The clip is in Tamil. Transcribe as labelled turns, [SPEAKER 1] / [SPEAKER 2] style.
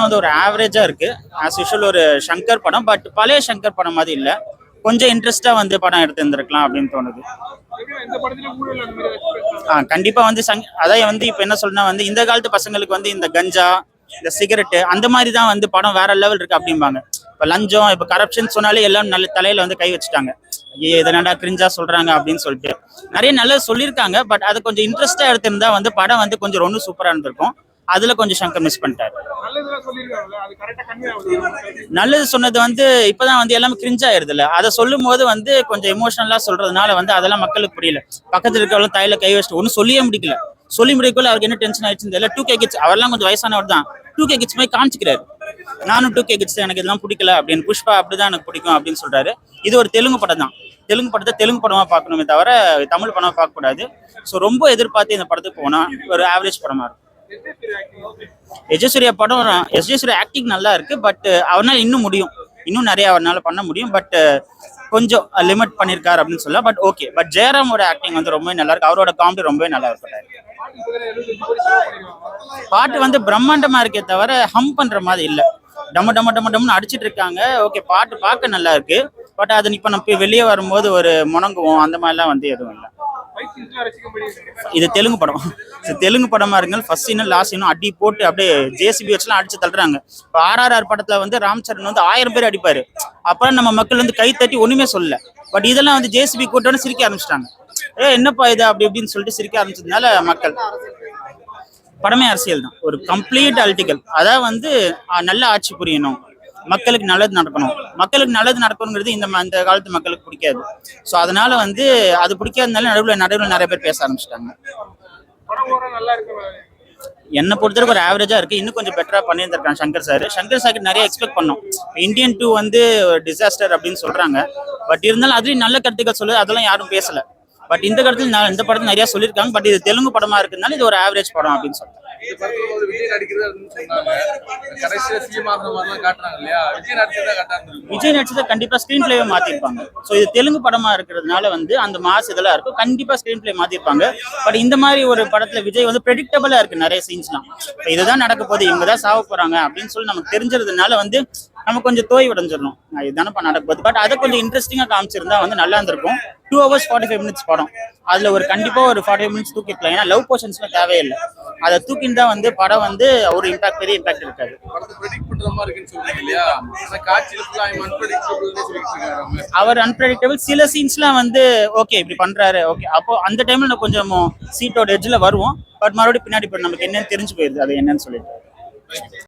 [SPEAKER 1] வந்து ஒரு ஆவரேஜா இருக்கு. ஆஸ் யூஷுவல் ஒரு சங்கர் படம். பட் பழைய சங்கர் படம் மாதிரி இல்ல. கொஞ்சம் இன்ட்ரெஸ்டா வந்து படம் எடுத்திருந்திருக்கலாம் அப்படின்னு தோணுது. கண்டிப்பா வந்து அதான் வந்து இப்ப என்ன சொல்லணும்னா வந்து இந்த காலத்து பசங்களுக்கு வந்து இந்த கஞ்சா, இந்த சிகரெட் அந்த மாதிரி தான் வந்து படம் வேற லெவல் இருக்கு அப்படிம்பாங்க. இப்ப லஞ்சம், இப்ப கரப்ஷன் சொன்னாலே எல்லாம் நல்ல தலையில வந்து கை வச்சுட்டாங்க. எதனாடா கிரிஞ்சா சொல்றாங்க அப்படின்னு சொல்லிட்டு நிறைய நல்லது சொல்லியிருக்காங்க. பட் அது கொஞ்சம் இன்ட்ரெஸ்டா எடுத்திருந்தா வந்து படம் வந்து கொஞ்சம் ரொம்ப சூப்பரா இருந்திருக்கும். அதுல கொஞ்சம் சங்கர் மிஸ் பண்ணிட்டாரு. நல்லது சொன்னது வந்து இப்பதான் வந்து எல்லாமே கிரிஞ்ச் ஆயிருது இல்ல. அதை சொல்லும் போது வந்து கொஞ்சம் எமோஷனலா சொல்றதுனால வந்து அதெல்லாம் மக்களுக்கு புரியல. பக்கத்துல இருக்கவங்க தையில கை வச்சுட்டு ஒன்னும் சொல்லியே முடிக்கல. சொல்லி முடிக்கல அவருக்கு என்ன டென்ஷன் ஆயிடுச்சு தெரியல. 2K கிட்ஸ் அவரெல்லாம் கொஞ்சம் வயசானவர் தான். 2K கிட்ஸ் மாதிரி காமிச்சிக்கிறாரு. நானும் 2K கிட்ஸ் எனக்கு இதெல்லாம் பிடிக்கல அப்படின்னு, புஷ்பா அப்படிதான் எனக்கு பிடிக்கும் அப்படின்னு சொல்றாரு. இது ஒரு தெலுங்கு படம் தான். தெலுங்கு படத்தை தெலுங்கு படமா பார்க்கணுமே தவிர தமிழ் படமா பார்க்க கூடாது. ஸோ ரொம்ப எதிர்பார்த்து இந்த படத்துக்கு போனா ஒரு ஆவரேஜ் படமா இருக்கும். எஜசூரியா படம் எஜசூரியா ஆக்டிங் நல்லா இருக்கு. பட் அவனால இன்னும் முடியும், இன்னும் நிறைய அவனால பண்ண முடியும். பட் கொஞ்சம் லிமிட் பண்ணிருக்காரு அப்படின்னு சொல்லலாம். But okay. பட் ஜெயராமோட ஆக்டிங் வந்து ரொம்பவே நல்லா இருக்கு. அவரோட காமெடி ரொம்பவே நல்லா இருக்கு. பாட்டு வந்து பிரம்மாண்டமா இருக்கே தவிர ஹம் பண்ற மாதிரி இல்ல. டம்ம டம்ம டம்ம டம்னு அடிச்சிட்டு இருக்காங்க. ஓகே, பாட்டு பார்க்க நல்லா இருக்கு. பட் அது இப்ப நம்ம வெளியே வரும்போது ஒரு முணங்குவோம் அந்த மாதிரிலாம் வந்து எதுவும் இல்லை. இது தெலுங்கு படம். தெலுங்கு படமா இருந்தாலும் ஃபர்ஸ்ட் சீனும் லாஸ்ட் சீனும் அடி போட்டு அப்படியே ஜேசிபி வச்சுலாம் அடிச்சு தள்ளுறாங்க. இப்போ RRR படத்துல வந்து ராம்சரண் வந்து 1000 பேர் அடிப்பாரு. அப்புறம் நம்ம மக்கள் வந்து கை தட்டி ஒண்ணுமே சொல்லல. பட் இதெல்லாம் வந்து ஜேசிபி கூட்டோன்னு சிரிக்க ஆரம்பிச்சிட்டாங்க. என்னப்பா இது அப்படி இப்படின்னு சொல்லிட்டு சிரிக்க ஆரம்பிச்சதுனால மக்கள். படமே அரசியல் தான். ஒரு கம்ப்ளீட் அல்டிக்கல். அதான் வந்து நல்ல ஆட்சி புரியணும், மக்களுக்கு நல்லது நடக்கணும். மக்களுக்கு நல்லது நடக்கணுங்கிறது இந்த காலத்து மக்களுக்கு பிடிக்காது. ஸோ அதனால வந்து அது பிடிக்காதனால நடுவில் நிறைய பேர் பேச ஆரம்பிச்சிட்டாங்க. என்னை பொறுத்தவரைக்கும் ஒரு ஆவரேஜா இருக்கு. இன்னும் கொஞ்சம் பெட்டரா பண்ணியிருந்திருக்காங்க சங்கர் சார் நிறைய எக்ஸ்பெக்ட் பண்ணோம். இந்தியன் 2 வந்து டிசாஸ்டர் அப்படின்னு சொல்றாங்க. பட் இருந்தாலும் அதுலயும் நல்ல கருத்துக்கள் சொல்லுது, அதெல்லாம் யாரும் பேசல. பட் இந்த படத்துல நிறைய சொல்லியிருக்காங்க. பட் இது தெலுங்கு படமா இருக்கிறதுனால இது ஒரு ஆவரேஜ் படம் அப்படின்னு சொல்றாங்க. விஜய் நடிச்சதை கண்டிப்பா ஸ்கிரீன் பிளேவை மாத்திருப்பாங்க. ஸோ இது தெலுங்கு படமா இருக்கிறதுனால வந்து அந்த மாஸ் இதெல்லாம் இருக்கும். கண்டிப்பா ஸ்கிரீன் பிளே மாத்திருப்பாங்க. பட் இந்த மாதிரி ஒரு படத்துல விஜய் வந்து ப்ரெடிக்டபிளா இருக்கு. நிறைய சீன்ஸ்லாம் இதுதான் நடக்க போகுது, இவங்கதான் சாவ போறாங்க அப்படின்னு சொல்லி நமக்கு தெரிஞ்சதுனால வந்து நம்ம கொஞ்சம் தோய் உடஞ்சிடணும், இதுதானப்பா நடக்க போகுது. பட் அதை கொஞ்சம் இன்ட்ரெஸ்டிங்கா காமிச்சிருந்தா வந்து நல்லா இருந்திருக்கும். 2 hours 45 minutes படம். அதுல ஒரு கண்டிப்பா ஒரு 45 minutes தூக்கிக்கலாம். ஏன்னா லவ் போர்ஷன்ஸ்லாம் தேவையில்லை. அதை தூக்கின்னு தான் வந்து படம் வந்து ஒரு பெரிய இம்பாக்ட் இருக்காது. அவர் அன்பிரடிக்டபிள். சில சீன்ஸ்லாம் வந்து ஓகே இப்படி பண்றாரு, ஓகே அப்போ அந்த டைம்ல நான் கொஞ்சம் சீட்டோட எட்ஜ்ல வருவோம். பட் மறுபடியும் பின்னாடி நமக்கு என்னன்னு தெரிஞ்சு போயிருது அது என்னன்னு சொல்லிட்டு.